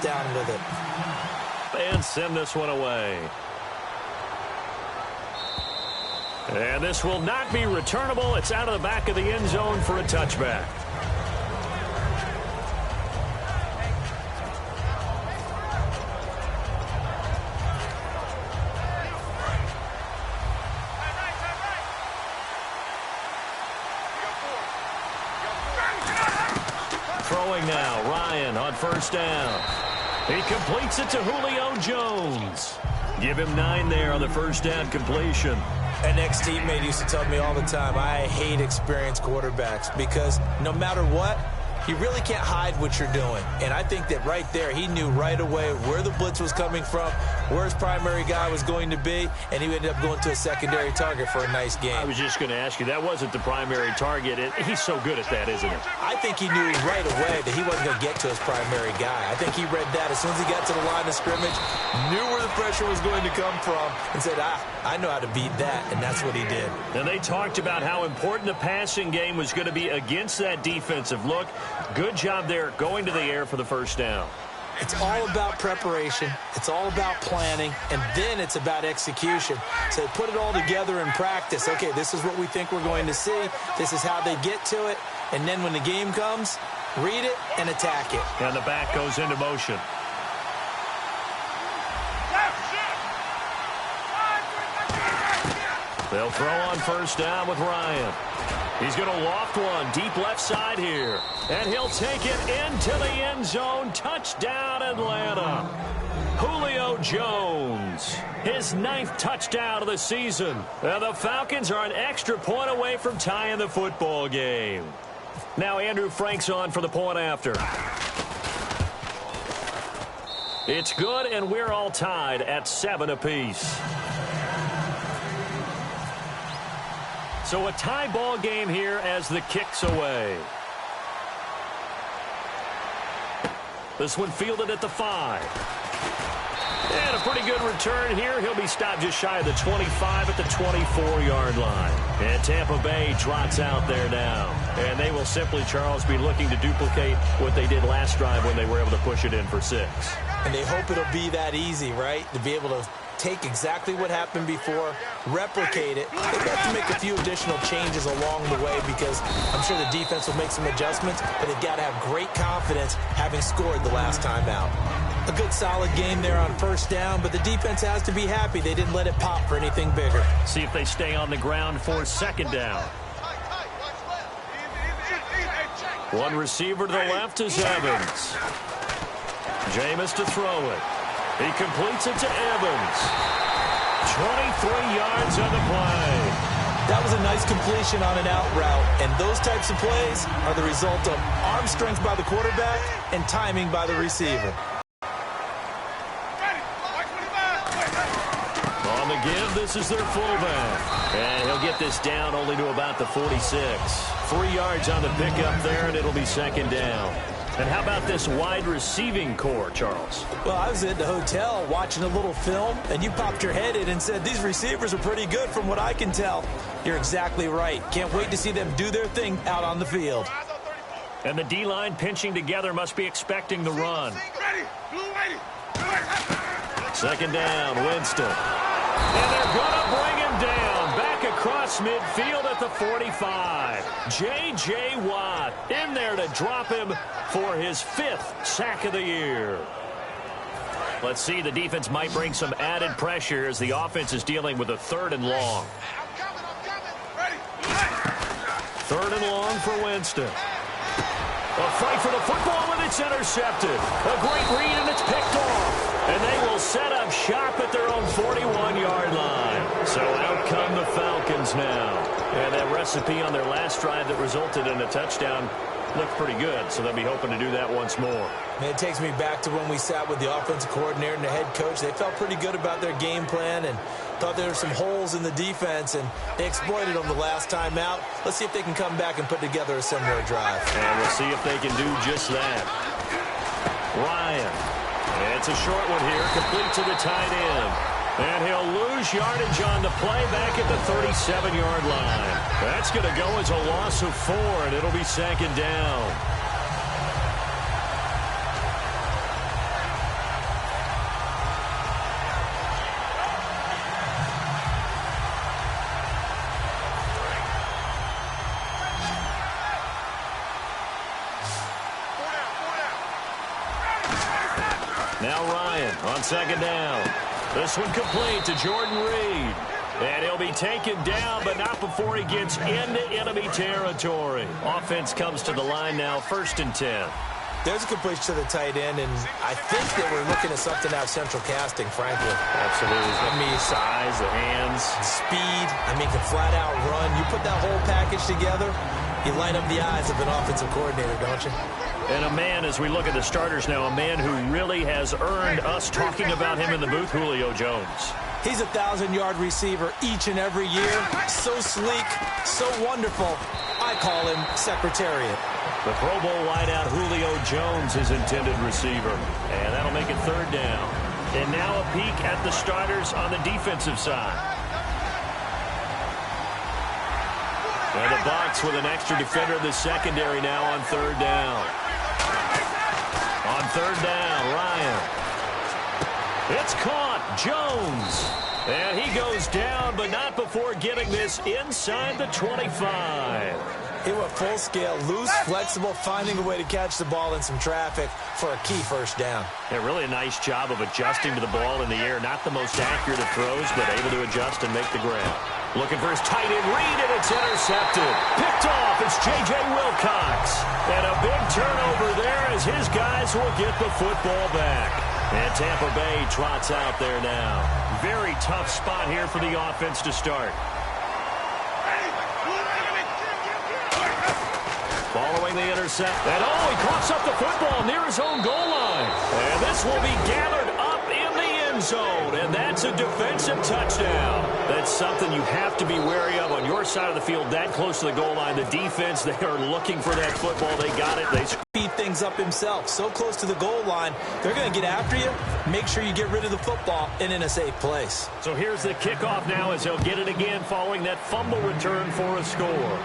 down with it. And send this one away. And this will not be returnable. It's out of the back of the end zone for a touchback. Throwing now, Ryan on first down. He completes it to Julio Jones. Give him 9 there on the first down completion. An ex-teammate used to tell me all the time, I hate experienced quarterbacks because no matter what, you really can't hide what you're doing. And I think that right there, he knew right away where the blitz was coming from, where his primary guy was going to be, and he ended up going to a secondary target for a nice game. I was just going to ask you, that wasn't the primary target. He's so good at that, isn't it? I think he knew right away that he wasn't going to get to his primary guy. I think he read that as soon as he got to the line of scrimmage, knew where the pressure was going to come from, and said, I know how to beat that, and that's what he did. And they talked about how important the passing game was going to be against that defensive look. Good job there going to the air for the first down. It's all about preparation. It's all about planning, and then it's about execution. So put it all together in practice. Okay, this is what we think we're going to see. This is how they get to it. And then when the game comes, read it and attack it. And the back goes into motion. They'll throw on first down with Ryan. He's going to loft one deep left side here. And he'll take it into the end zone. Touchdown, Atlanta. Julio Jones, his 9th touchdown of the season. And the Falcons are an extra point away from tying the football game. Now Andrew Frank's on for the point after. It's good, and we're all tied at 7 apiece. So a tie ball game here as the kick's away. This one fielded at the 5. And a pretty good return here. He'll be stopped just shy of the 25 at the 24-yard line. And Tampa Bay trots out there now. And they will simply, Charles, be looking to duplicate what they did last drive when they were able to push it in for 6. And they hope it'll be that easy, right? To be able to take exactly what happened before, replicate it. They've got to make a few additional changes along the way because I'm sure the defense will make some adjustments, but they've got to have great confidence having scored the last time out. A good solid game there on first down, but the defense has to be happy they didn't let it pop for anything bigger. See if they stay on the ground for second down. One receiver to the left is Evans. Jameis to throw it. He completes it to Evans. 23 yards on the play. That was a nice completion on an out route, and those types of plays are the result of arm strength by the quarterback and timing by the receiver. On the give, this is their fullback. And he'll get this down only to about the 46. 3 yards on the pickup there, and it'll be second down. And how about this wide receiving core, Charles? Well, I was at the hotel watching a little film, and you popped your head in and said, these receivers are pretty good from what I can tell. You're exactly right. Can't wait to see them do their thing out on the field. And the D-line pinching together must be expecting the run. Second down, Winston. And they're going to bring him down. Back across midfield at the 45. J.J. Watt in there to drop him for his 5th sack of the year. Let's see, the defense might bring some added pressure as the offense is dealing with a 3rd and long. 3rd and long for Winston. A fight for the football, and it's intercepted. A great read, and it's picked off. And they will set up shop at their own 41-yard line. So out come the Falcons now. And that recipe on their last drive that resulted in a touchdown looked pretty good, so they'll be hoping to do that once more. And it takes me back to when we sat with the offensive coordinator and the head coach. They felt pretty good about their game plan and thought there were some holes in the defense, and they exploited them the last time out. Let's see if they can come back and put together a similar drive. And we'll see if they can do just that. Ryan. It's a short one here, complete to the tight end. And he'll lose yardage on the play back at the 37-yard line. That's going to go as a loss of 4, and it'll be second down. Now Ryan on second down. This one complete to Jordan Reed. And he'll be taken down, but not before he gets into enemy territory. Offense comes to the line now, 1st and 10. There's a completion to the tight end, and I think that we're looking at something out of central casting, frankly. Absolutely. I mean, size, the hands. Speed, I mean, can flat out run. You put that whole package together, you light up the eyes of an offensive coordinator, don't you? And a man, as we look at the starters now, a man who really has earned us talking about him in the booth, Julio Jones. He's a 1,000-yard receiver each and every year. So sleek, so wonderful. I call him Secretariat. The Pro Bowl wideout Julio Jones, his intended receiver. And that'll make it 3rd down. And now a peek at the starters on the defensive side. And the Bucs with an extra defender in the secondary now on 3rd down. On 3rd down, Ryan. It's caught. Jones. And he goes down, but not before getting this inside the 25. He went full scale, loose, flexible, finding a way to catch the ball in some traffic for a key 1st down. Yeah, really a nice job of adjusting to the ball in the air. Not the most accurate of throws, but able to adjust and make the grab. Looking for his tight end read, and it's intercepted. Picked off, it's J.J. Wilcox. And a big turnover there as his guys will get the football back. And Tampa Bay trots out there now. Very tough spot here for the offense to start. Following the intercept. And he coughs up the football near his own goal line. And this will be gathered up in the end zone. And that's a defensive touchdown. That's something you have to be wary of on your side of the field, that close to the goal line. The defense, they are looking for that football. They got it. They speed things up himself. So close to the goal line, they're going to get after you. Make sure you get rid of the football and in a safe place. So here's the kickoff now as he'll get it again following that fumble return for a score.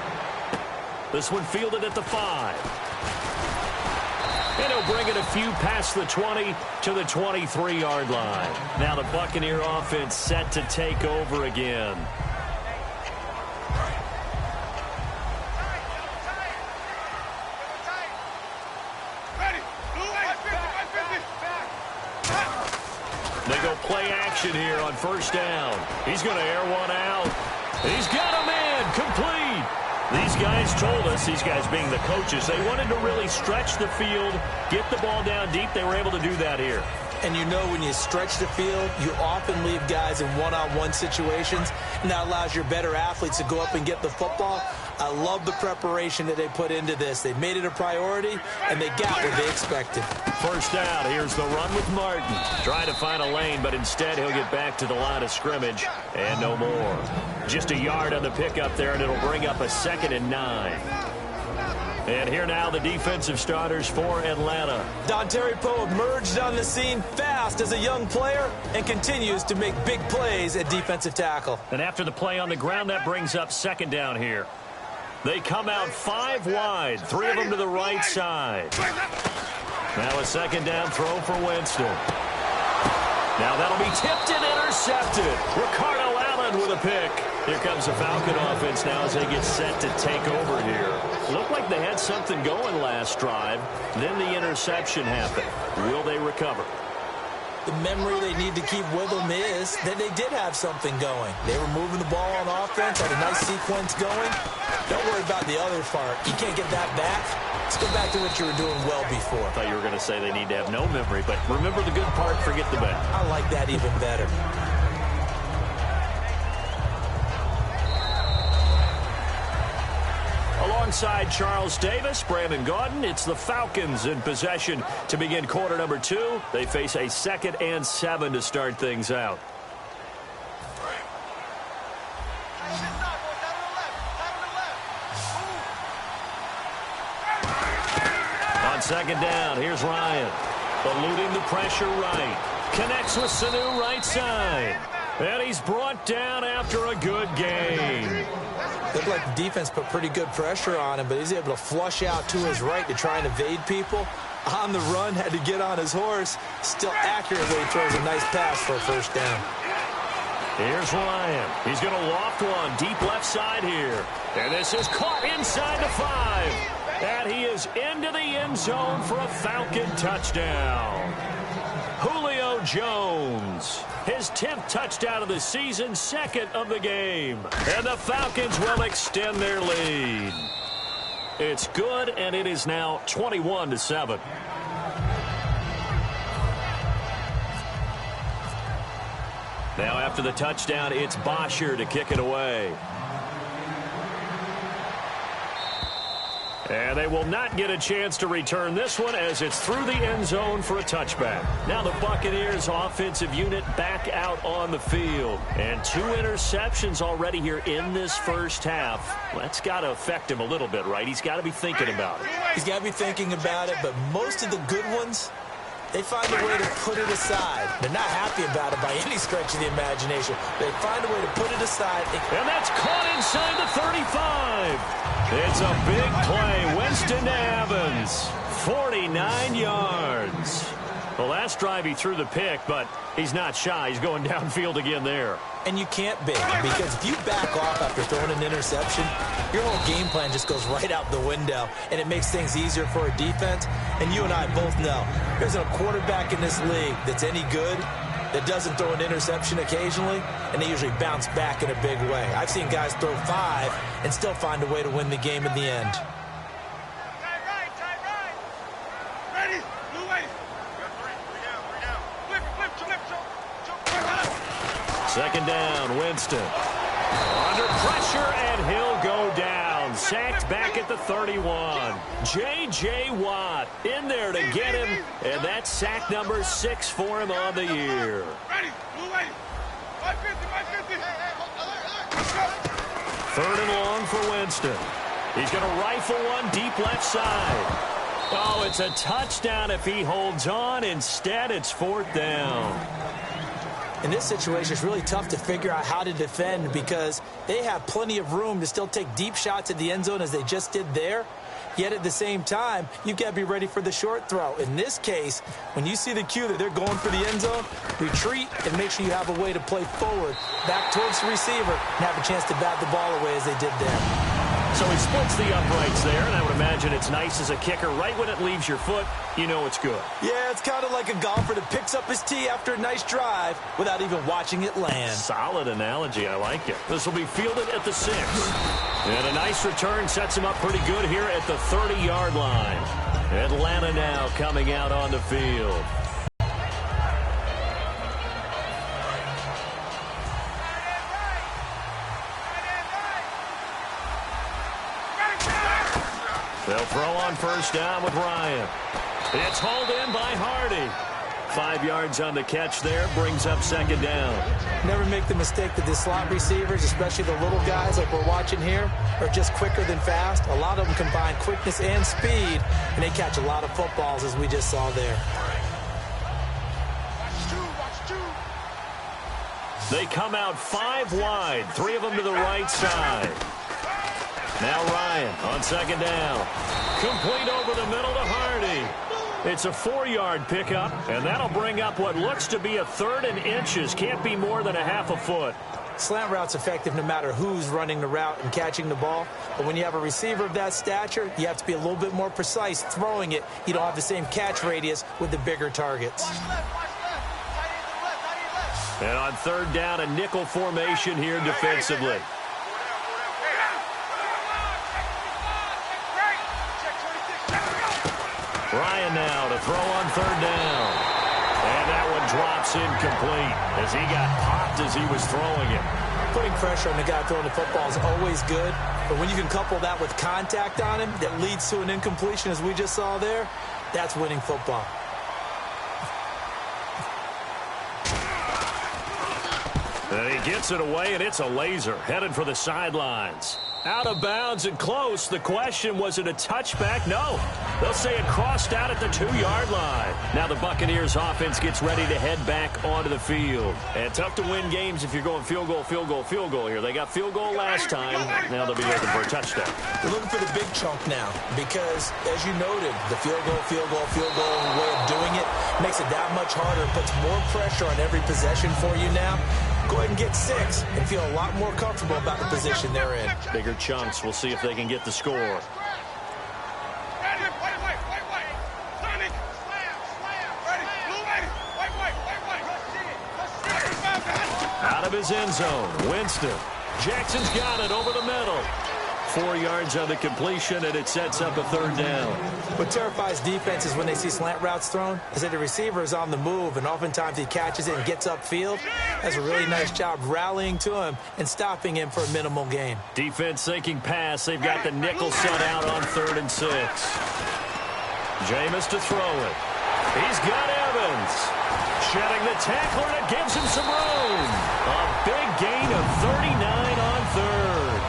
This one fielded at the 5. And he'll bring it a few past the 20 to the 23-yard line. Now the Buccaneer offense set to take over again. They go play action here on 1st down. He's going to air one out. He's got a man complete. These guys told us, these guys being the coaches, they wanted to really stretch the field, get the ball down deep. They were able to do that here. And you know when you stretch the field, you often leave guys in one-on-one situations, and that allows your better athletes to go up and get the football. I love the preparation that they put into this. They made it a priority, and they got what they expected. 1st down. Here's the run with Martin. Trying to find a lane, but instead he'll get back to the line of scrimmage, and no more. Just a yard on the pickup there, and it'll bring up a 2nd and 9. And here now the defensive starters for Atlanta. Dontari Poe emerged on the scene fast as a young player and continues to make big plays at defensive tackle. And after the play on the ground, that brings up 2nd down here. They come out 5 wide, 3 of them to the right side. Now a 2nd down throw for Winston. Now that'll be tipped and intercepted. Ricardo Allen with a pick. Here comes the Falcon offense now as they get set to take over here. Looked like they had something going last drive. Then the interception happened. Will they recover? The memory they need to keep with them is that they did have something going. They were moving the ball on offense, had a nice sequence going. Don't worry about the other part. You can't get that back. Let's go back to what you were doing well before. I thought you were going to say they need to have no memory, but remember the good part, forget the bad. I like that even better. Alongside Charles Davis, Brandon Gaudin, it's the Falcons in possession to begin quarter number 2. They face a 2nd and 7 to start things out. On 2nd down, here's Ryan. Eluding the pressure right. Connects with Sanu right side. And he's brought down after a good game. Looked like the defense put pretty good pressure on him, but he's able to flush out to his right to try and evade people. On the run, had to get on his horse. Still accurately throws a nice pass for a 1st down. Here's Ryan. He's going to loft one deep left side here. And this is caught inside the 5. And he is into the end zone for a Falcon touchdown. Jones. His 10th touchdown of the season, 2nd of the game. And the Falcons will extend their lead. It's good, and it is now 21-7. Now after the touchdown, it's Bosher to kick it away. And they will not get a chance to return this one as it's through the end zone for a touchback. Now the Buccaneers offensive unit back out on the field. And 2 interceptions already here in this first half. That's got to affect him a little bit, right? He's got to be thinking about it. He's got to be thinking about it, but most of the good ones, they find a way to put it aside. They're not happy about it by any stretch of the imagination. They find a way to put it aside. And that's caught inside the 35. It's a big play. Winston Evans, 49 yards. The last drive he threw the pick, but he's not shy. He's going downfield again there. And you can't be, because if you back off after throwing an interception, your whole game plan just goes right out the window, and it makes things easier for a defense. And you and I both know there's a quarterback in this league that's any good that doesn't throw an interception occasionally, and they usually bounce back in a big way. I've seen guys throw 5 and still find a way to win the game in the end. Second down, Winston. Under pressure, and he'll go down. Sacked back at the 31. J.J. Watt in there to get him, and that's sack number 6 for him on the year. Third and long for Winston. He's going to rifle one deep left side. Oh, it's a touchdown if he holds on. Instead, it's 4th down. In this situation, it's really tough to figure out how to defend because they have plenty of room to still take deep shots at the end zone as they just did there. Yet at the same time, you've got to be ready for the short throw. In this case, when you see the cue that they're going for the end zone, retreat and make sure you have a way to play forward, back towards the receiver, and have a chance to bat the ball away as they did there. So he splits the uprights there, and I would imagine it's nice as a kicker. Right when it leaves your foot, you know it's good. Yeah, it's kind of like a golfer that picks up his tee after a nice drive without even watching it land. Solid analogy. I like it. This will be fielded at the 6. And a nice return sets him up pretty good here at the 30-yard line. Atlanta now coming out on the field. They'll throw on first down with Ryan. It's hauled in by Hardy. 5 yards on the catch there, brings up second down. Never make the mistake that the slot receivers, especially the little guys like we're watching here, are just quicker than fast. A lot of them combine quickness and speed, and they catch a lot of footballs as we just saw there. They come out 5 wide, 3 of them to the right side. Now Ryan on second down. Complete over the middle to Hardy. It's a 4-yard pickup, and that'll bring up what looks to be a 3rd and inches. Can't be more than a half a foot. Slant route's effective no matter who's running the route and catching the ball. But when you have a receiver of that stature, you have to be a little bit more precise throwing it. You don't have the same catch radius with the bigger targets. And on third down, a nickel formation here defensively. Ryan now to throw on third down. And that one drops incomplete as he got popped as he was throwing it. Putting pressure on the guy throwing the football is always good, but when you can couple that with contact on him that leads to an incompletion as we just saw there, that's winning football. And he gets it away, and it's a laser headed for the sidelines. Out of bounds and close. The question, was it a touchback? No. They'll say it crossed out at the 2-yard line. Now the Buccaneers offense gets ready to head back onto the field. And tough to win games if you're going field goal, field goal, field goal here. They got field goal last time. Now they'll be looking for a touchdown. They're looking for the big chunk now because, as you noted, the field goal way of doing it makes it that much harder. It puts more pressure on every possession for you now. Go ahead and get 6 and feel a lot more comfortable about the position they're in. Bigger chunks. We'll see if they can get the score. of his end zone. Winston. Jackson's got it over the middle. 4 yards on the completion, and it sets up a third down. What terrifies defenses when they see slant routes thrown is that the receiver is on the move, and oftentimes he catches it and gets upfield. Does a really nice job rallying to him and stopping him for a minimal gain. Defense thinking pass. They've got the nickel set out on 3rd and 6. Jameis to throw it. He's got Evans. Shedding the tackler, and it gives him some room. A big gain of 39 on 3rd.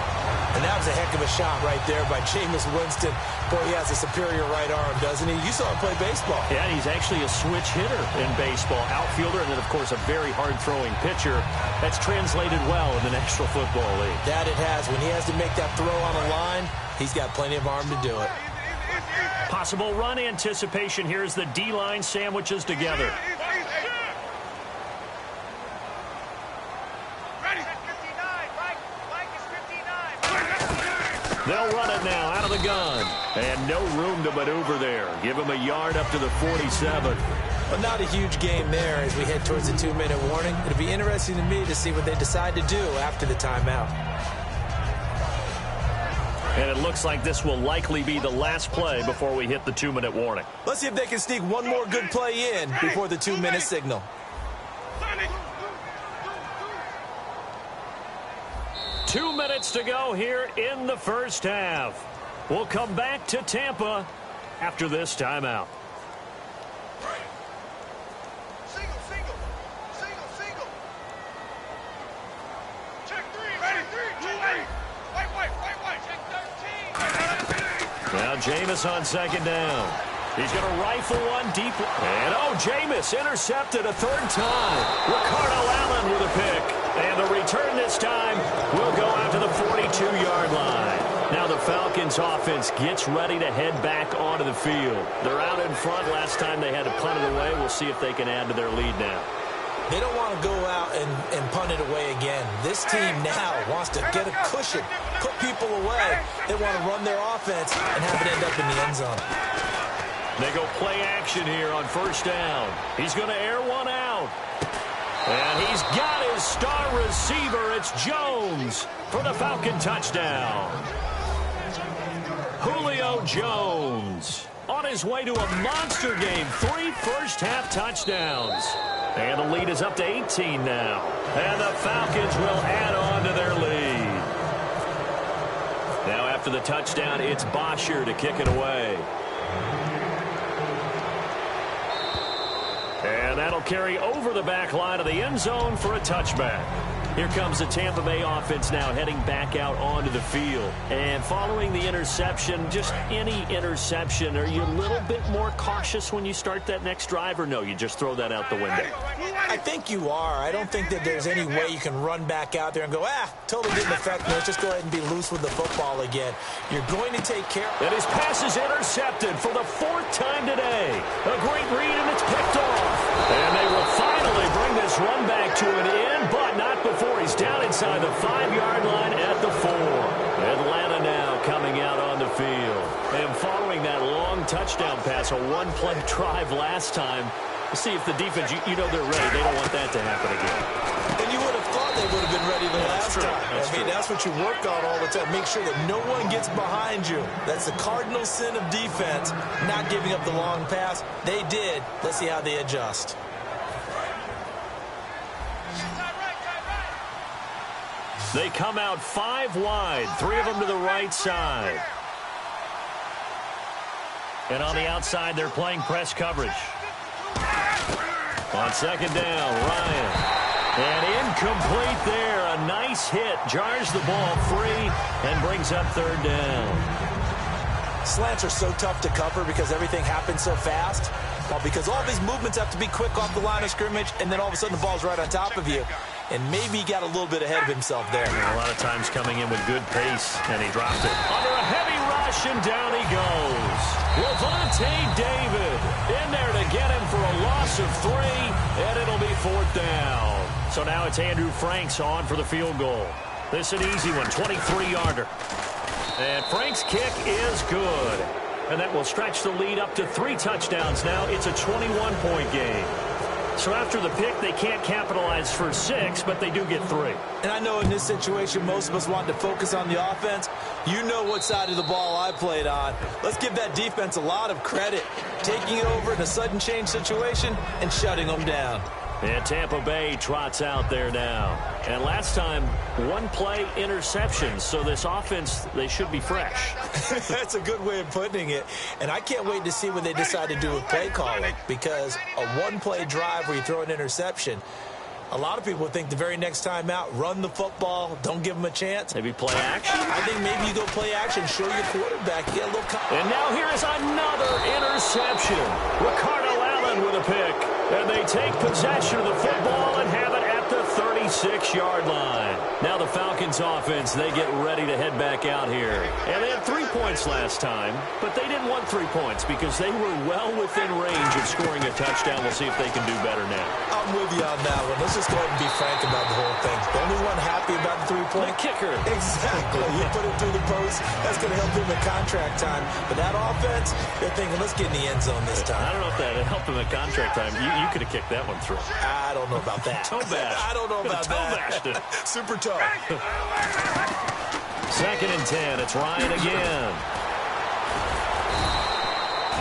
And that was a heck of a shot right there by Jameis Winston. Boy, he has a superior right arm, doesn't he? You saw him play baseball. Yeah, he's actually a switch hitter in baseball. Outfielder, and then, of course, a very hard-throwing pitcher. That's translated well in the National Football League. That it has. When he has to make that throw on a line, he's got plenty of arm to do it. Possible run anticipation here as the D-line sandwiches together. They'll run it now out of the gun. And no room to maneuver there. Give him a yard up to the 47. But not a huge game there as we head towards the 2-minute warning. It'll be interesting to me to see what they decide to do after the timeout. And it looks like this will likely be the last play before we hit the 2-minute warning. Let's see if they can sneak one more good play in before the 2-minute signal. 2 minutes to go here in the first half. We'll come back to Tampa after this timeout. Single. Check 3. Ready. 3. White. Check 13. Now Jameis on 2nd down. He's going to rifle one deep. And, Jameis intercepted a 3rd time. Ricardo Allen with a pick. And the return this time will go out to the 42-yard line. Now the Falcons offense gets ready to head back onto the field. They're out in front. Last time they had to punt it away. We'll see if they can add to their lead now. They don't want to go out and punt it away again. This team now wants to get a cushion, put people away. They want to run their offense and have it end up in the end zone. They go play action here on 1st down. He's going to air one out. And he's got his star receiver. It's Jones for the Falcon touchdown. Julio Jones on his way to a monster game. 3 first-half touchdowns. And the lead is up to 18 now. And the Falcons will add on to their lead. Now after the touchdown, it's Bosher to kick it away. And that'll carry over the back line of the end zone for a touchback. Here comes the Tampa Bay offense now heading back out onto the field. And following the interception, just any interception, are you a little bit more cautious when you start that next drive, or no, you just throw that out the window? I think you are. I don't think that there's any way you can run back out there and go, totally didn't affect me. Let's just go ahead and be loose with the football again. You're going to take care. And his pass is intercepted for the 4th time today. A great read, and it's picked off. And they will finally bring this run back to an end, but not before he's down inside the 5-yard line at the 4. Atlanta now coming out on the field. And following that long touchdown pass, a 1-play drive last time, we'll see if the defense, you know they're ready. They don't want that to happen again. And you would have thought they would have been ready the last time. That's what you work on all the time. Make sure that no one gets behind you. That's the cardinal sin of defense, not giving up the long pass. They did. Let's see how they adjust. They come out 5 wide, 3 of them to the right side. And on the outside, they're playing press coverage. On 2nd down, Ryan. And incomplete there. A nice hit. Jars the ball free and brings up 3rd down. Slants are so tough to cover because everything happens so fast. Well, because all of his movements have to be quick off the line of scrimmage, and then all of a sudden the ball's right on top of you. And maybe he got a little bit ahead of himself there. A lot of times coming in with good pace, and he dropped it. Under a heavy rush, and down he goes. Levante David in there to get him for a loss of 3, and it'll be 4th down. So now it's Andrew Franks on for the field goal. This is an easy one, 23-yarder. And Frank's kick is good. And that will stretch the lead up to 3 touchdowns now. It's a 21-point game. So after the pick, they can't capitalize for 6, but they do get 3. And I know in this situation, most of us want to focus on the offense. You know what side of the ball I played on. Let's give that defense a lot of credit, taking it over in a sudden change situation and shutting them down. And Tampa Bay trots out there now. And last time, 1-play interception. So this offense, they should be fresh. That's a good way of putting it. And I can't wait to see what they decide to do with play calling, because a 1-play drive where you throw an interception, a lot of people think the very next time out, run the football, don't give them a chance. Maybe play action? I think maybe you go play action, show your quarterback, get a little And now here is another interception. Ricardo Allen with a pick. And they take possession of the football and have it at the 36-yard line. Now the Falcons offense, they get ready to head back out here. And they had 3 points last time, but they didn't want 3 points because they were well within range of scoring a touchdown. We'll see if they can do better now. I'm with you on that one. Let's just go ahead and be frank about the whole thing. The only one happy about the 3-point? The kicker. Exactly. You put it through the post. That's going to help him in contract time. But that offense, they're thinking, let's get in the end zone this time. I don't know if that helped him in contract time. You could have kicked that one through. I don't know about that. Toe bash. I don't know about toe that. bashed it. Super toe. 2nd and 10. It's Ryan again.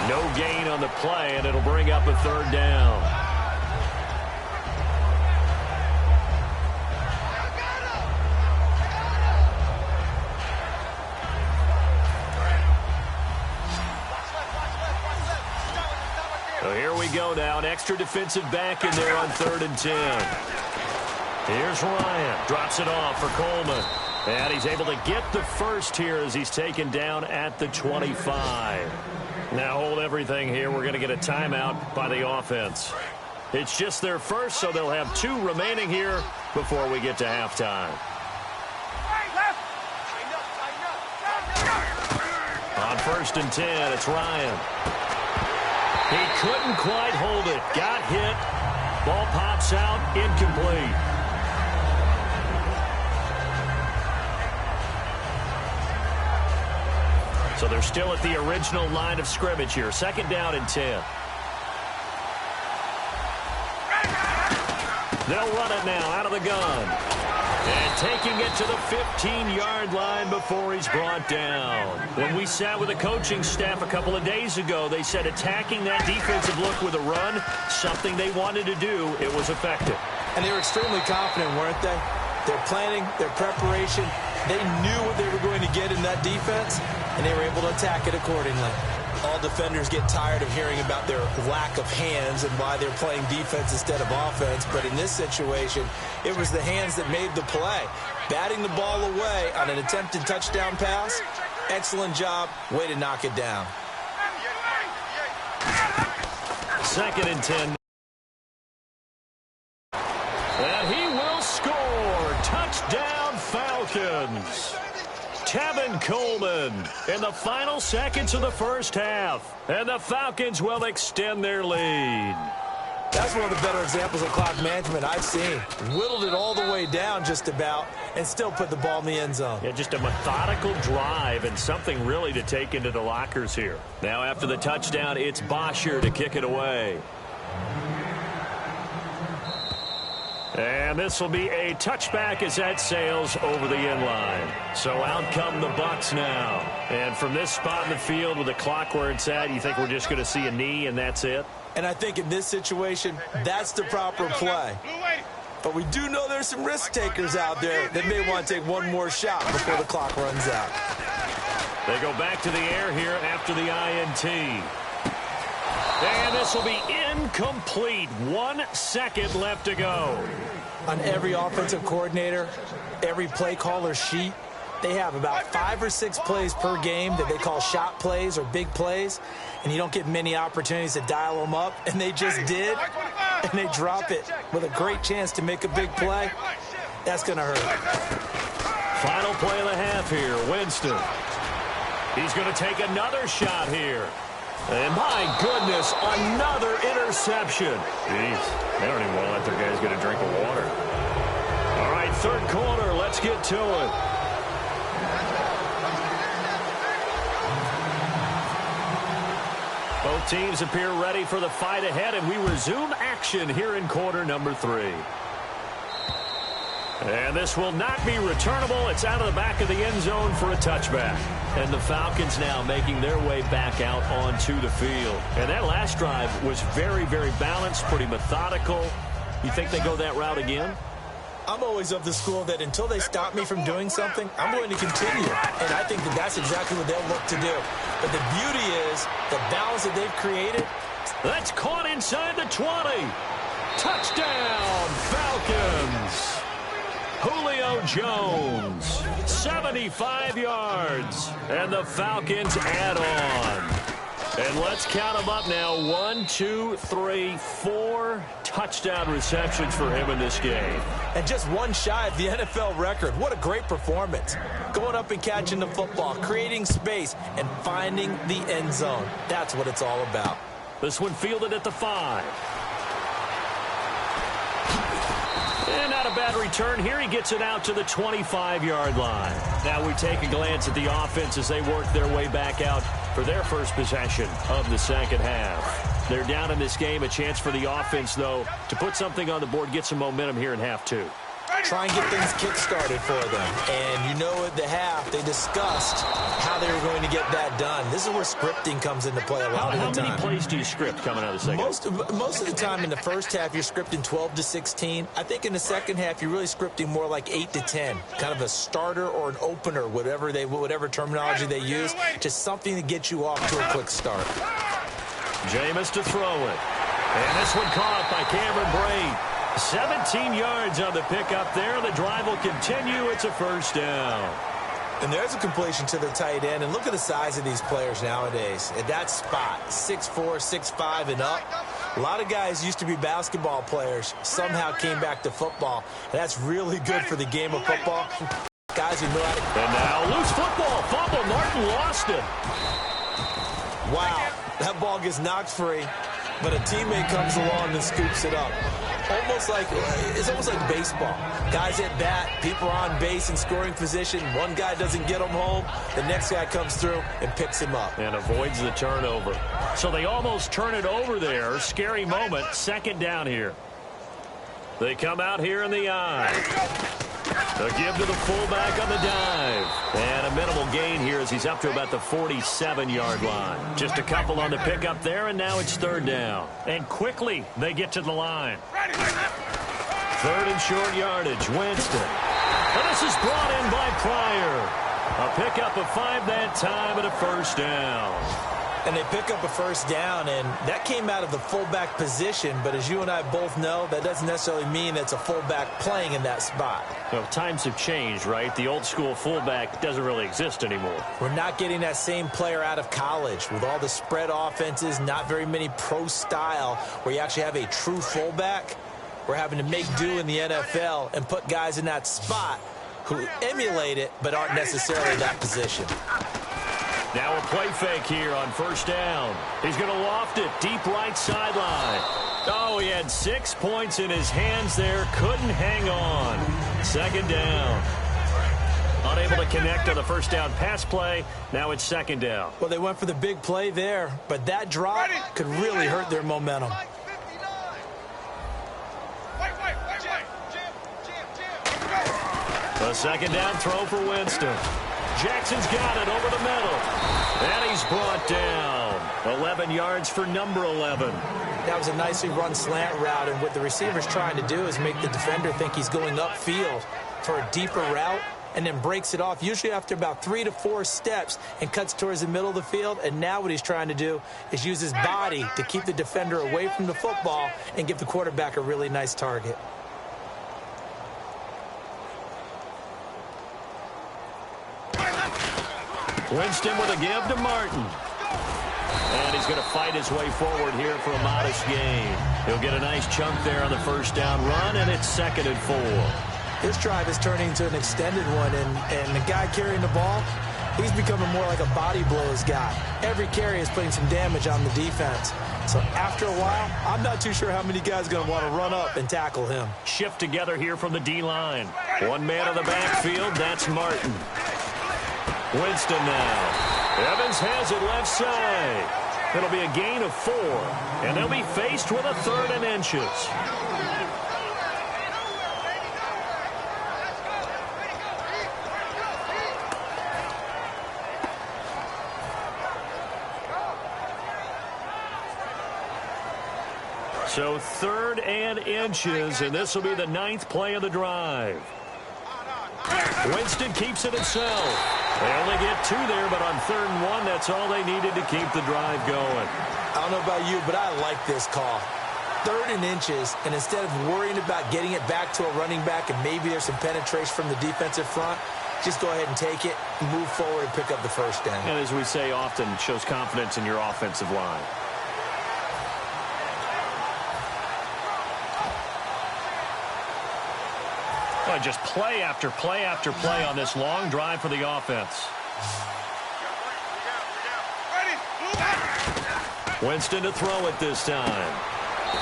No gain on the play, and it'll bring up a 3rd down. So here we go now. An extra defensive back in there on 3rd and 10. Here's Ryan. Drops it off for Coleman. And he's able to get the first here as he's taken down at the 25. Now hold everything here. We're going to get a timeout by the offense. It's just their first, so they'll have 2 remaining here before we get to halftime. On 1st and 10, it's Ryan. He couldn't quite hold it. Got hit. Ball pops out. Incomplete. So they're still at the original line of scrimmage here. 2nd down and 10. They'll run it now out of the gun. And taking it to the 15-yard line before he's brought down. When we sat with the coaching staff a couple of days ago, they said attacking that defensive look with a run, something they wanted to do, it was effective. And they were extremely confident, weren't they? Their planning, their preparation, they knew what they were going to get in that defense, and they were able to attack it accordingly. All defenders get tired of hearing about their lack of hands and why they're playing defense instead of offense. But in this situation, it was the hands that made the play. Batting the ball away on an attempted touchdown pass, excellent job. Way to knock it down. 2nd and 10. And he will score. Touchdown, Falcons. Tevin Coleman in the final seconds of the first half. And the Falcons will extend their lead. That's one of the better examples of clock management I've seen. Whittled it all the way down just about and still put the ball in the end zone. Yeah, just a methodical drive and something really to take into the lockers here. Now after the touchdown, it's Bosher to kick it away. And this will be a touchback as that sails over the end line. So out come the Bucs now. And from this spot in the field with the clock where it's at, you think we're just going to see a knee and that's it? And I think in this situation, that's the proper play. But we do know there's some risk takers out there that may want to take one more shot before the clock runs out. They go back to the air here after the INT. And this will be incomplete. 1 second left to go. On every offensive coordinator, every play caller sheet, they have about 5 or 6 plays per game that they call shot plays or big plays, and you don't get many opportunities to dial them up, and they just did, and they drop it with a great chance to make a big play. That's going to hurt. Final play of the half here, Winston. He's going to take another shot here. And my goodness, another interception. Jeez, they don't even want to let their guys get a drink of water. All right, 3rd quarter, let's get to it. Both teams appear ready for the fight ahead, and we resume action here in quarter number 3. And this will not be returnable. It's out of the back of the end zone for a touchback. And the Falcons now making their way back out onto the field. And that last drive was very, very balanced, pretty methodical. You think they go that route again? I'm always of the school that until they stop me from doing something, I'm going to continue. And I think that that's exactly what they'll look to do. But the beauty is the balance that they've created. That's caught inside the 20. Touchdown, Falcons. Julio Jones, 75 yards. And the Falcons add on. And let's count them up now. 1, 2, 3, 4 touchdown receptions for him in this game. And just one shy of the NFL record. What a great performance. Going up and catching the football, creating space, and finding the end zone. That's what it's all about. This one fielded at the 5. And not a bad return here. He gets it out to the 25-yard line. Now we take a glance at the offense as they work their way back out for their first possession of the second half. They're down in this game. A chance for the offense, though, to put something on the board, get some momentum here in half 2. Try and get things kick-started for them. And you know at the half, they discussed how they were going to get that done. This is where scripting comes into play a lot of the time. How many plays do you script coming out of the second half? Most of the time in the first half, you're scripting 12 to 16. I think in the second half, you're really scripting more like 8 to 10. Kind of a starter or an opener, whatever terminology they use. Just something to get you off to a quick start. Jameis to throw it. And this one caught by Cameron Brate. 17 yards on the pickup there. The drive will continue. It's a first down. And there's a completion to the tight end. And look at the size of these players nowadays. At that spot, 6'4", 6'5", and up. A lot of guys used to be basketball players. Somehow came back to football. And that's really good for the game of football. Guys who know how to... And now loose football. Fumble. Martin lost it. Wow. That ball gets knocked free. But a teammate comes along and scoops it up. It's almost like baseball. Guys at bat, people are on base in scoring position. One guy doesn't get him home. The next guy comes through and picks him up. And avoids the turnover. So they almost turn it over there. Scary moment. Second down here. They come out here in the eye. A give to the fullback on the dive. And a minimal gain here as he's up to about the 47-yard line. Just a couple on the pickup there, and now it's third down. And quickly, they get to the line. Third and short yardage, Winston. And this is brought in by Pryor. A pickup of 5 that time and a first down. And they pick up a first down, and that came out of the fullback position. But as you and I both know, that doesn't necessarily mean it's a fullback playing in that spot. Well, times have changed, right? The old school fullback doesn't really exist anymore. We're not getting that same player out of college with all the spread offenses, not very many pro style where you actually have a true fullback. We're having to make do in the NFL and put guys in that spot who emulate it but aren't necessarily that position. Now a play fake here on first down. He's going to loft it deep right sideline. Oh, he had 6 points in his hands there. Couldn't hang on. Second down. Unable to connect on the first down pass play. Now it's second down. Well, they went for the big play there, but that drop could really hurt their momentum. A second down throw for Winston. Jackson's got it over the middle. And he's brought down. 11 yards for number 11. That was a nicely run slant route, and what the receiver's trying to do is make the defender think he's going upfield for a deeper route and then breaks it off, usually after about 3 to 4 steps, and cuts towards the middle of the field. And now what he's trying to do is use his body to keep the defender away from the football and give the quarterback a really nice target. Winston with a give to Martin. And he's going to fight his way forward here for a modest gain. He'll get a nice chunk there on the first down run, and it's 2nd and 4. This drive is turning into an extended one, and the guy carrying the ball, he's becoming more like a body blows guy. Every carry is putting some damage on the defense. So after a while, I'm not too sure how many guys are going to want to run up and tackle him. Shift together here from the D-line. One man on the backfield, that's Martin. Winston now. Evans has it left side. It'll be a gain of 4, and they'll be faced with a 3rd and inches. So 3rd and inches, and this will be the 9th play of the drive. Winston keeps it himself. They only get 2 there, but on 3rd and 1, that's all they needed to keep the drive going. I don't know about you, but I like this call. 3rd and inches, and instead of worrying about getting it back to a running back and maybe there's some penetration from the defensive front, just go ahead and take it, move forward, and pick up the first down. And as we say often, shows confidence in your offensive line. Oh, just play after play after play on this long drive for the offense. Winston to throw it this time.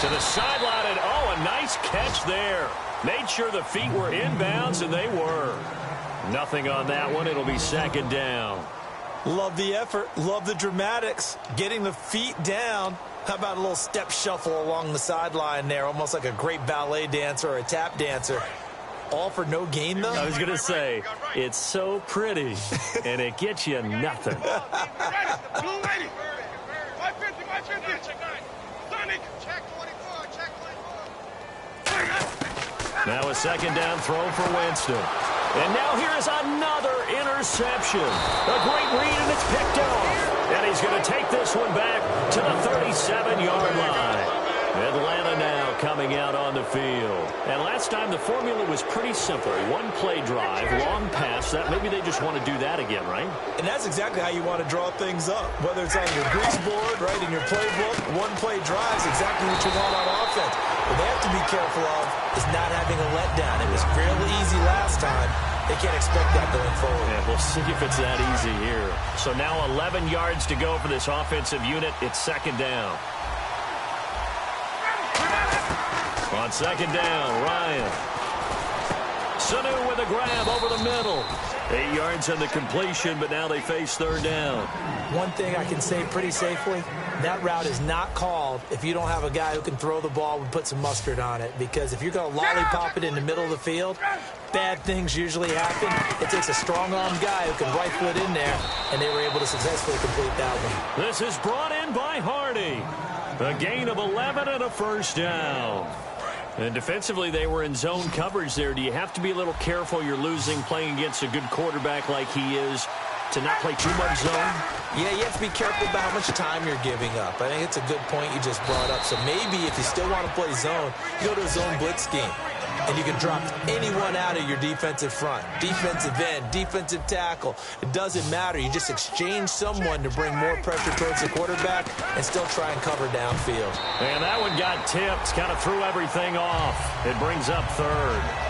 To the sideline, and oh, a nice catch there. Made sure the feet were inbounds, and they were. Nothing on that one. It'll be 2nd down. Love the effort. Love the dramatics. Getting the feet down. How about a little step shuffle along the sideline there, almost like a great ballet dancer or a tap dancer. All for no gain, though? I was going to say, it's so pretty, and it gets you nothing. Now a 2nd down throw for Winston. And now here is another interception. A great read, and it's picked off. And he's going to take this one back to the 37-yard line. Atlanta now coming out on the field. And last time the formula was pretty simple. 1 play drive, long pass. That maybe they just want to do that again, right? And that's exactly how you want to draw things up. Whether it's on your grease board, right, in your playbook, 1 play drive is exactly what you want on offense. What they have to be careful of is not having a letdown. It was fairly easy last time. They can't expect that going forward. Yeah, we'll see if it's that easy here. So now 11 yards to go for this offensive unit. It's 2nd down. On 2nd down, Ryan. Sanu with a grab over the middle. 8 yards on the completion, but now they face 3rd down. One thing I can say pretty safely, that route is not called if you don't have a guy who can throw the ball and put some mustard on it. Because if you're going to lollipop it in the middle of the field, bad things usually happen. It takes a strong-armed guy who can right foot in there, and they were able to successfully complete that one. This is brought in by Hardy. A gain of 11 and a 1st down. And defensively, they were in zone coverage there. Do you have to be a little careful? You're losing playing against a good quarterback like he is to not play too much zone? Yeah, you have to be careful about how much time you're giving up. I think it's a good point you just brought up. So maybe if you still want to play zone, you go to a zone blitz scheme. And you can drop anyone out of your defensive front. Defensive end, defensive tackle. It doesn't matter. You just exchange someone to bring more pressure towards the quarterback and still try and cover downfield. And that one got tipped. Kind of threw everything off. It brings up 3rd.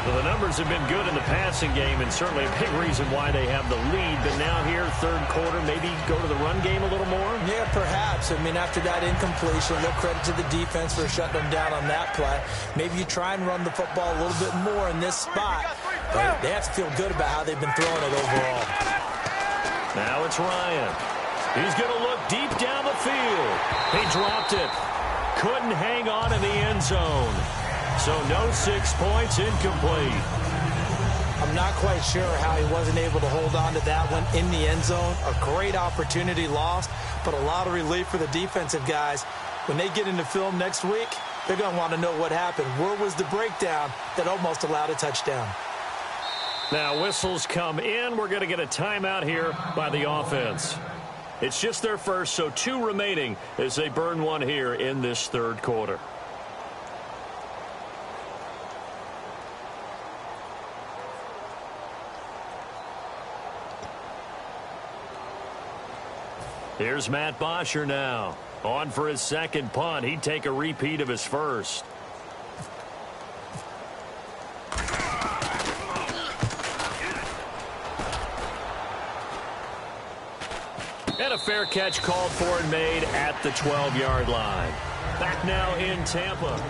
Well, the numbers have been good in the passing game, and certainly a big reason why they have the lead. But now here, 3rd quarter, maybe go to the run game a little more? Yeah, perhaps. I mean, after that incompletion, a little credit to the defense for shutting them down on that play. Maybe you try and run the football a little bit more in this spot. But they have to feel good about how they've been throwing it overall. Now it's Ryan. He's going to look deep down the field. He dropped it. Couldn't hang on in the end zone. So no 6 points, incomplete. I'm not quite sure how he wasn't able to hold on to that one in the end zone. A great opportunity lost, but a lot of relief for the defensive guys. When they get into film next week, they're going to want to know what happened. Where was the breakdown that almost allowed a touchdown? Now whistles come in. We're going to get a timeout here by the offense. It's just their first, so 2 remaining as they burn one here in this 3rd quarter. Here's Matt Bosher now. On for his 2nd punt. He'd take a repeat of his first. And a fair catch called for and made at the 12-yard line. Back now in Tampa.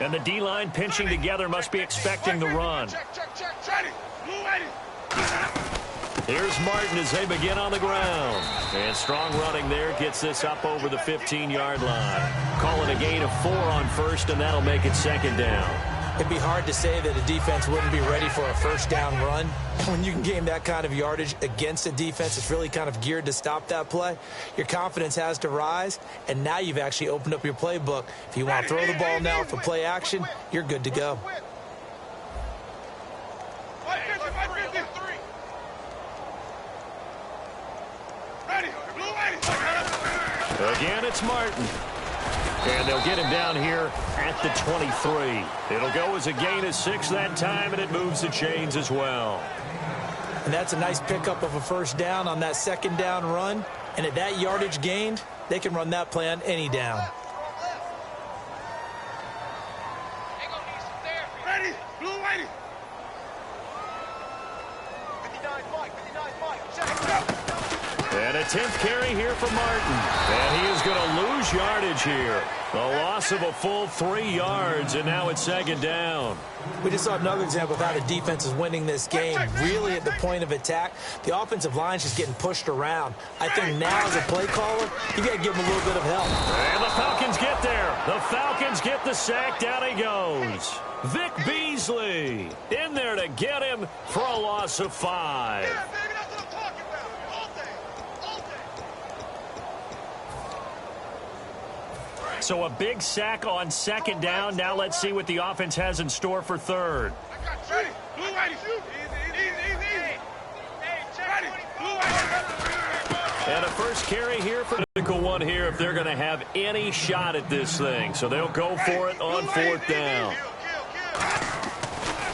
And the D-line pinching together must be expecting the run. Here's Martin as they begin on the ground. And strong running there gets this up over the 15-yard line. Call it a gain of 4 on first, and that'll make it second down. It'd be hard to say that a defense wouldn't be ready for a first down run. When you can gain that kind of yardage against a defense that's really kind of geared to stop that play, your confidence has to rise, and now you've actually opened up your playbook. If you want to throw the ball now for play action, you're good to go. Again, it's Martin. And they'll get him down here at the 23. It'll go as a gain of 6 that time, and it moves the chains as well. And that's a nice pickup of a first down on that second down run. And at that yardage gained, they can run that play on any down. Ready, blue lady. 59 Mike, check. And a 10th carry here for Martin. And he is going to lose yardage here. A loss of a full 3 yards, and now it's second down. We just saw another example of how the defense is winning this game. Really at the point of attack, the offensive line's just getting pushed around. I think now as a play caller, you got to give them a little bit of help. And the Falcons get there. The Falcons get the sack. Down he goes. Vic Beasley in there to get him for a loss of 5. Yeah, baby, that's what I'm talking about. All day. So a big sack on second down. Now let's see what the offense has in store for third. I got you. Ready, blue lady, shoot. Easy. Hey, check. Ready, blue lady. And a first carry here for critical one here if they're going to have any shot at this thing. So they'll go for it on 4th down.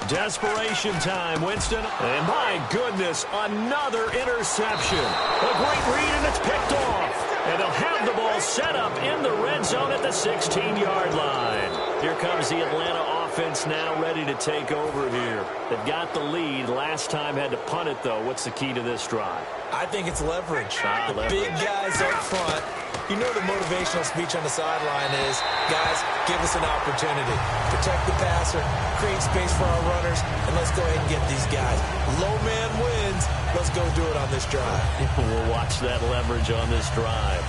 Desperation time, Winston. And my goodness, another interception. A great read, and it's picked off. And they'll have the ball set up in the red zone at the 16-yard line. Here comes the Atlanta offense now ready to take over here. They've got the lead. Last time had to punt it, though. What's the key to this drive? I think it's leverage. The big guys up front. You know the motivational speech on the sideline is, guys, give us an opportunity. Protect the passer, create space for our runners, and let's go ahead and get these guys. Low man wins. Let's go do it on this drive. We'll watch that leverage on this drive.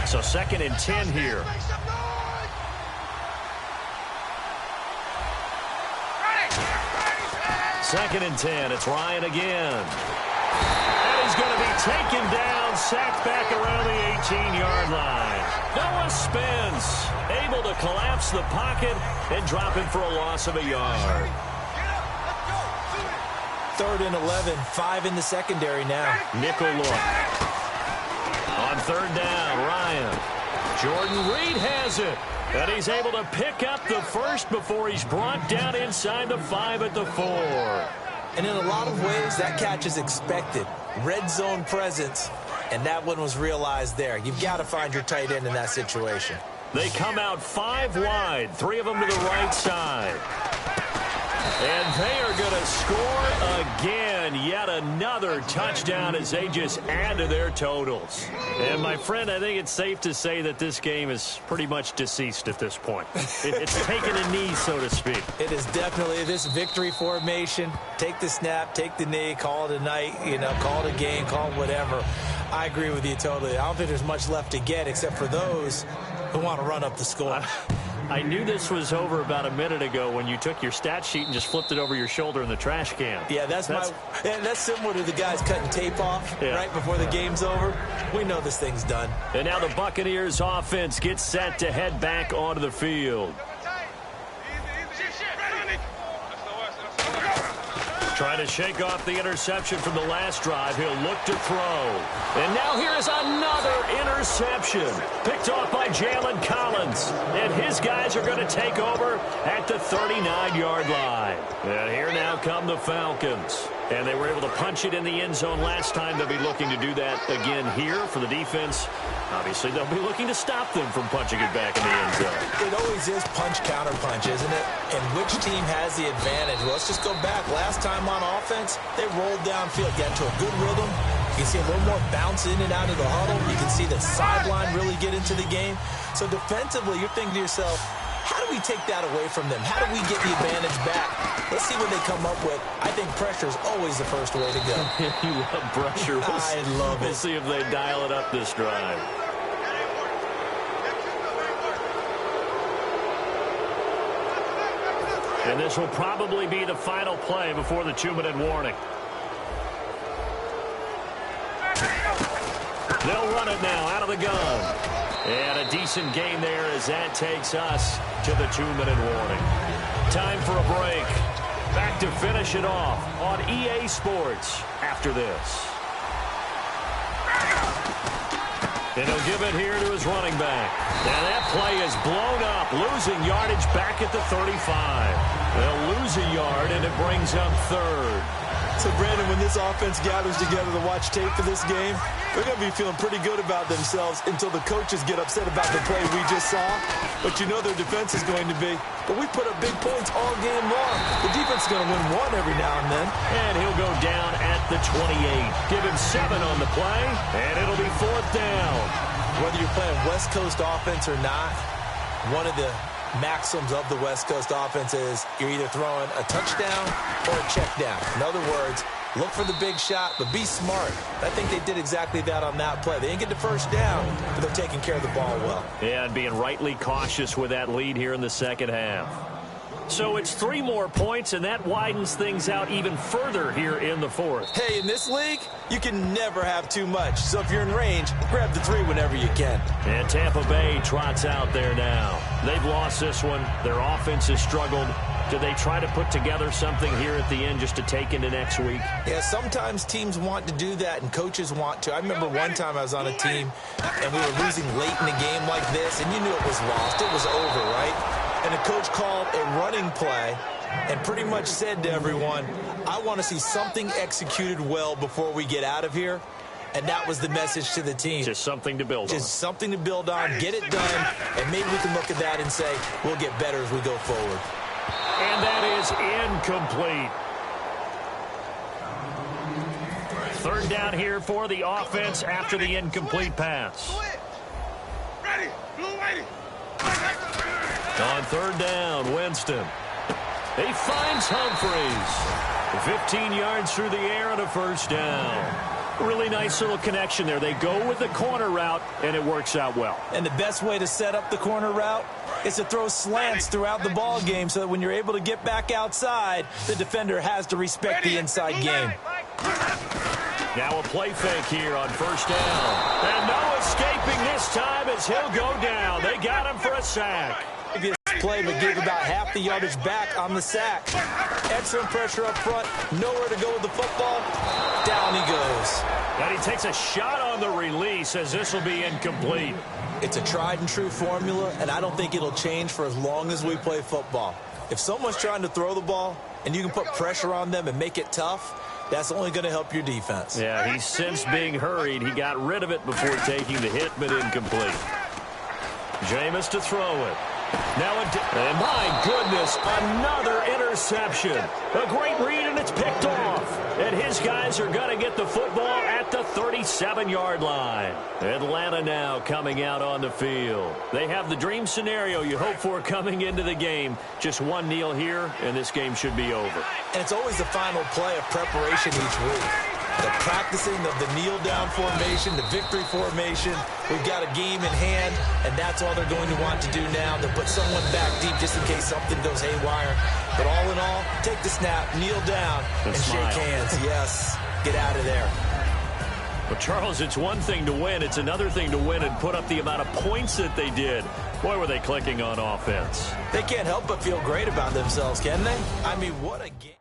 So 2nd and 10 here. Second and 10. It's Ryan again. And he's going to be taken down, sacked back around the 18-yard line. Noah Spence able to collapse the pocket and drop him for a loss of a yard. 3rd and 11, 5 in the secondary now. Nickel look. On 3rd down, Ryan. Jordan Reed has it. And he's able to pick up the first before he's brought down inside the 5 at the 4. And in a lot of ways, that catch is expected. Red zone presence, and that one was realized there. You've got to find your tight end in that situation. They come out 5 wide, 3 of them to the right side. And they are going to score again. Yet another touchdown as they just add to their totals. And, my friend, I think it's safe to say that this game is pretty much deceased at this point. It's taken a knee, so to speak. It is definitely this victory formation. Take the snap, take the knee, call it a night, call it a game, call it whatever. I agree with you totally. I don't think there's much left to get except for those who want to run up the score. I knew this was over about a minute ago when you took your stat sheet and just flipped it over your shoulder in the trash can. Yeah, that's similar to the guys cutting tape off right before the game's over. We know this thing's done. And now the Buccaneers offense gets set to head back onto the field. Trying to shake off the interception from the last drive. He'll look to throw. And now here is another interception. Picked off by Jalen Collins. And his guys are going to take over at the 39-yard line. And here now come the Falcons. And they were able to punch it in the end zone last time. They'll be looking to do that again here for the defense. Obviously, they'll be looking to stop them from punching it back in the end zone. It always is punch-counter-punch, isn't it? And which team has the advantage? Well, let's just go back. Last time on offense, they rolled downfield, got into a good rhythm. You can see a little more bounce in and out of the huddle. You can see the sideline really get into the game. So defensively, you're thinking to yourself, how do we take that away from them? How do we get the advantage back? Let's see what they come up with. I think pressure is always the first way to go. You love pressure. I love it. We'll see if they dial it up this drive. And this will probably be the final play before the 2-minute warning. They'll run it now out of the gun. And a decent game there as that takes us to the 2-minute warning. Time for a break. Back to finish it off on EA Sports after this. And he'll give it here to his running back. And that play is blown up, losing yardage back at the 35. They'll lose a yard, and it brings up third. So, Brandon, when this offense gathers together to watch tape for this game, they're going to be feeling pretty good about themselves until the coaches get upset about the play we just saw. But you know their defense is going to be. But we put up big points all game long. The defense is going to win one every now and then. And he'll go down at the 28. Give him 7 on the play, and it'll be 4th down. Whether you're playing West Coast offense or not, one of the maxims of the West Coast offense is you're either throwing a touchdown or a check down. In other words, look for the big shot, but be smart. I think they did exactly that on that play. They didn't get the first down, but they're taking care of the ball well. Yeah, and being rightly cautious with that lead here in the second half. So it's 3 more points, and that widens things out even further here in the 4th. Hey, in this league, you can never have too much. So if you're in range, grab the 3 whenever you can. And Tampa Bay trots out there now. They've lost this one. Their offense has struggled. Do they try to put together something here at the end just to take into next week? Yeah, sometimes teams want to do that and coaches want to. I remember one time I was on a team and we were losing late in a game like this, and you knew it was lost. It was over, right? And the coach called a running play and pretty much said to everyone, I want to see something executed well before we get out of here. And that was the message to the team. Just something to build on. Just something to build on, get it done, and maybe we can look at that and say, we'll get better as we go forward. And that is incomplete. 3rd down here for the offense after the incomplete pass. Ready. Blue Whitey. On 3rd down, Winston. He finds Humphreys. 15 yards through the air and a 1st down. Really nice little connection there. They go with the corner route, and it works out well. And the best way to set up the corner route is to throw slants throughout the ball game so that when you're able to get back outside, the defender has to respect the inside game. Now a play fake here on 1st down. And no escaping this time as he'll go down. They got him for a sack. Play, but gave about half the yardage back on the sack. Excellent pressure up front. Nowhere to go with the football. Down he goes. And he takes a shot on the release as this will be incomplete. It's a tried and true formula, and I don't think it'll change for as long as we play football. If someone's trying to throw the ball and you can put pressure on them and make it tough, that's only going to help your defense. Yeah, he's since being hurried. He got rid of it before taking the hit, but incomplete. Jameis to throw it. Now, and my goodness, another interception. A great read, and it's picked off. And his guys are going to get the football at the 37-yard line. Atlanta now coming out on the field. They have the dream scenario you hope for coming into the game. Just one kneel here, and this game should be over. And it's always the final play of preparation each week. The practicing of the kneel-down formation, the victory formation. We've got a game in hand, and that's all they're going to want to do now. They'll put someone back deep just in case something goes haywire. But all in all, take the snap, kneel down, and shake hands. Yes, get out of there. Well, Charles, it's one thing to win. It's another thing to win and put up the amount of points that they did. Boy, were they clicking on offense. They can't help but feel great about themselves, can they? I mean, what a game.